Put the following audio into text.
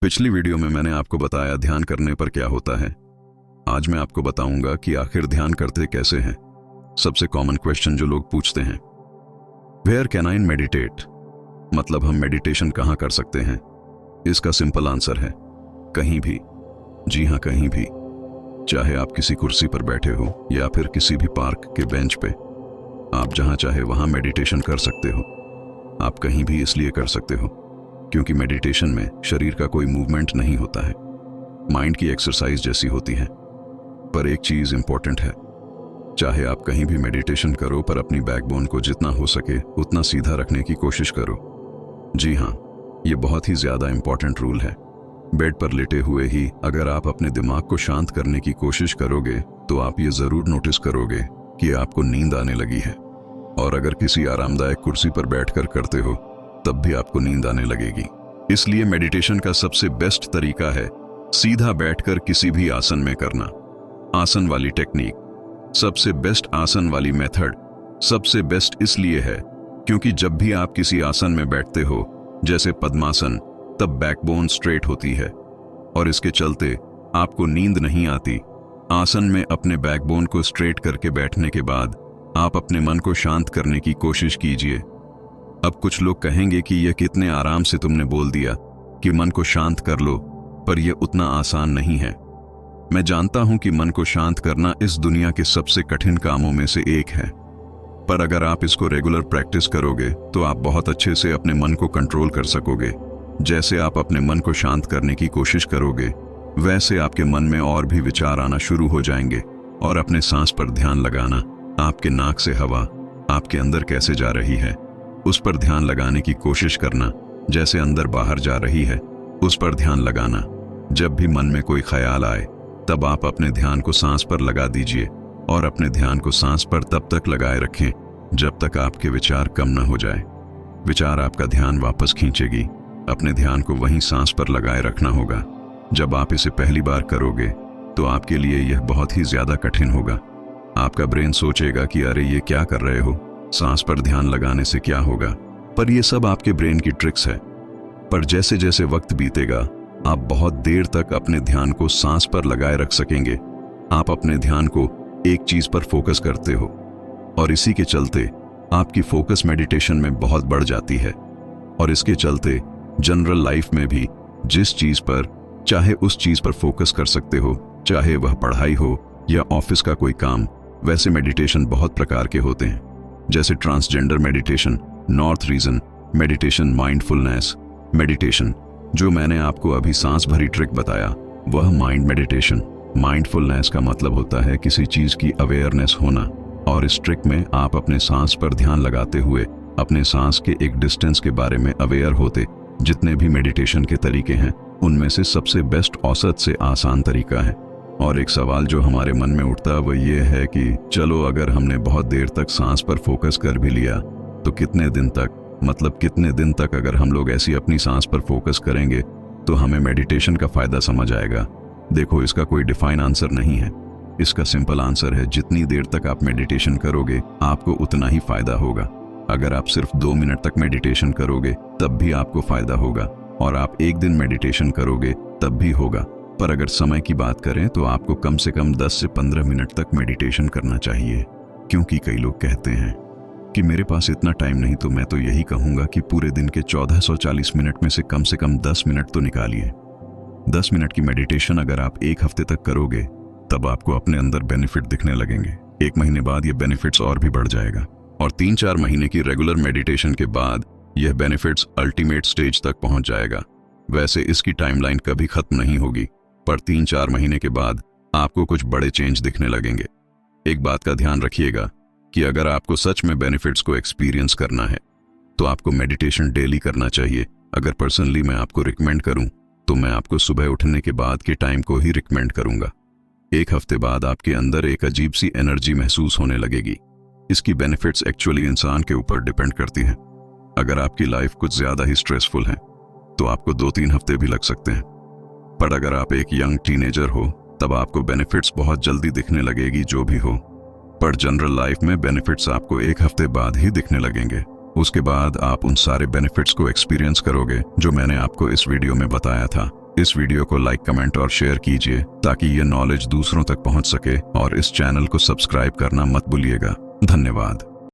पिछली वीडियो में मैंने आपको बताया ध्यान करने पर क्या होता है। आज मैं आपको बताऊंगा कि आखिर ध्यान करते कैसे हैं। सबसे कॉमन क्वेश्चन जो लोग पूछते हैं, वेयर कैन आई मेडिटेट, मतलब हम मेडिटेशन कहाँ कर सकते हैं। इसका सिंपल आंसर है कहीं भी। जी हाँ, कहीं भी। चाहे आप किसी कुर्सी पर बैठे हो या फिर किसी भी पार्क के बेंच पे, आप जहाँ चाहे वहाँ मेडिटेशन कर सकते हो। आप कहीं भी इसलिए कर सकते हो क्योंकि मेडिटेशन में शरीर का कोई मूवमेंट नहीं होता है, माइंड की एक्सरसाइज जैसी होती है। पर एक चीज इंपॉर्टेंट है, चाहे आप कहीं भी मेडिटेशन करो पर अपनी बैकबोन को जितना हो सके उतना सीधा रखने की कोशिश करो। जी हाँ, ये बहुत ही ज्यादा इंपॉर्टेंट रूल है। बेड पर लेटे हुए ही अगर आप अपने दिमाग को शांत करने की कोशिश करोगे तो आप ये जरूर नोटिस करोगे कि आपको नींद आने लगी है। और अगर किसी आरामदायक कुर्सी पर बैठकर करते हो तब भी आपको नींद आने लगेगी। इसलिए मेडिटेशन का सबसे बेस्ट तरीका है सीधा बैठकर किसी भी आसन में करना। आसन वाली टेक्निक, सबसे बेस्ट आसन वाली मेथड सबसे बेस्ट इसलिए है क्योंकि जब भी आप किसी आसन में बैठते हो, जैसे पद्मासन, तब बैकबोन स्ट्रेट होती है और इसके चलते आपको नींद नहीं आती। आसन में अपने बैकबोन को स्ट्रेट करके बैठने के बाद आप अपने मन को शांत करने की कोशिश कीजिए। अब कुछ लोग कहेंगे कि यह कितने आराम से तुमने बोल दिया कि मन को शांत कर लो, पर यह उतना आसान नहीं है। मैं जानता हूं कि मन को शांत करना इस दुनिया के सबसे कठिन कामों में से एक है, पर अगर आप इसको रेगुलर प्रैक्टिस करोगे तो आप बहुत अच्छे से अपने मन को कंट्रोल कर सकोगे। जैसे आप अपने मन को शांत करने की कोशिश करोगे, वैसे आपके मन में और भी विचार आना शुरू हो जाएंगे। और अपने सांस पर ध्यान लगाना, आपके नाक से हवा आपके अंदर कैसे जा रही है उस पर ध्यान लगाने की कोशिश करना। जैसे अंदर बाहर जा रही है उस पर ध्यान लगाना। जब भी मन में कोई ख्याल आए तब आप अपने ध्यान को सांस पर लगा दीजिए और अपने ध्यान को सांस पर तब तक लगाए रखें जब तक आपके विचार कम न हो जाए। विचार आपका ध्यान वापस खींचेगी। अपने ध्यान को वहीं सांस पर लगाए रखना होगा। जब आप इसे पहली बार करोगे तो आपके लिए यह बहुत ही ज्यादा कठिन होगा। आपका ब्रेन सोचेगा कि अरे ये क्या कर रहे हो, सांस पर ध्यान लगाने से क्या होगा। पर यह सब आपके ब्रेन की ट्रिक्स है। पर जैसे जैसे वक्त बीतेगा आप बहुत देर तक अपने ध्यान को सांस पर लगाए रख सकेंगे। आप अपने ध्यान को एक चीज पर फोकस करते हो और इसी के चलते आपकी फोकस मेडिटेशन में बहुत बढ़ जाती है। और इसके चलते जनरल लाइफ में भी जिस चीज पर चाहे उस चीज पर फोकस कर सकते हो, चाहे वह पढ़ाई हो या ऑफिस का कोई काम। वैसे मेडिटेशन बहुत प्रकार के होते हैं, जैसे transgender meditation, north region meditation, mindfulness meditation. जो मैंने आपको अभी सांस भरी ट्रिक बताया वह माइंड मेडिटेशन। माइंडफुलनेस का मतलब होता है किसी चीज की अवेयरनेस होना, और इस ट्रिक में आप अपने सांस पर ध्यान लगाते हुए अपने सांस के एक डिस्टेंस के बारे में अवेयर होते। जितने भी मेडिटेशन के तरीके हैं उनमें से सबसे बेस्ट औसत से आसान तरीका है। और एक सवाल जो हमारे मन में उठता है वह ये है कि चलो अगर हमने बहुत देर तक सांस पर फोकस कर भी लिया तो कितने दिन तक, मतलब कितने दिन तक अगर हम लोग ऐसी अपनी सांस पर फोकस करेंगे तो हमें मेडिटेशन का फायदा समझ आएगा। देखो, इसका कोई डिफाइन आंसर नहीं है। इसका सिंपल आंसर है जितनी देर तक आप मेडिटेशन करोगे आपको उतना ही फायदा होगा। अगर आप सिर्फ 2 मिनट तक मेडिटेशन करोगे तब भी आपको फायदा होगा, और आप 1 दिन मेडिटेशन करोगे तब भी होगा। पर अगर समय की बात करें तो आपको कम से कम 10 से 15 मिनट तक मेडिटेशन करना चाहिए। क्योंकि कई लोग कहते हैं कि मेरे पास इतना टाइम नहीं, तो मैं तो यही कहूंगा कि पूरे दिन के 1440 मिनट में से कम 10 मिनट तो निकालिए। 10 मिनट की मेडिटेशन अगर आप 1 हफ्ते तक करोगे तब आपको अपने अंदर बेनिफिट दिखने लगेंगे। 1 महीने बाद ये बेनिफिट्स और भी बढ़ जाएगा, और 3-4 महीने की रेगुलर मेडिटेशन के बाद यह बेनिफिट्स अल्टीमेट स्टेज तक पहुंच जाएगा। वैसे इसकी टाइमलाइन कभी खत्म नहीं होगी, पर 3-4 महीने के बाद आपको कुछ बड़े चेंज दिखने लगेंगे। एक बात का ध्यान रखिएगा कि अगर आपको सच में बेनिफिट्स को एक्सपीरियंस करना है तो आपको मेडिटेशन डेली करना चाहिए। अगर पर्सनली मैं आपको रिकमेंड करूं तो मैं आपको सुबह उठने के बाद के टाइम को ही रिकमेंड करूंगा। 1 हफ्ते बाद आपके अंदर एक अजीब सी एनर्जी महसूस होने लगेगी। इसकी बेनिफिट्स एक्चुअली इंसान के ऊपर डिपेंड करती हैं। अगर आपकी लाइफ कुछ ज्यादा ही स्ट्रेसफुल है तो आपको 2-3 हफ्ते भी लग सकते हैं, पर अगर आप एक यंग टीनेजर हो तब आपको बेनिफिट्स बहुत जल्दी दिखने लगेगी जो भी हो। पर जनरल लाइफ में बेनिफिट्स आपको 1 हफ्ते बाद ही दिखने लगेंगे। उसके बाद आप उन सारे बेनिफिट्स को एक्सपीरियंस करोगे जो मैंने आपको इस वीडियो में बताया था। इस वीडियो को लाइक, कमेंट और शेयर कीजिए ताकि ये नॉलेज दूसरों तक पहुंच सके, और इस चैनल को सब्सक्राइब करना मत भूलिएगा। धन्यवाद।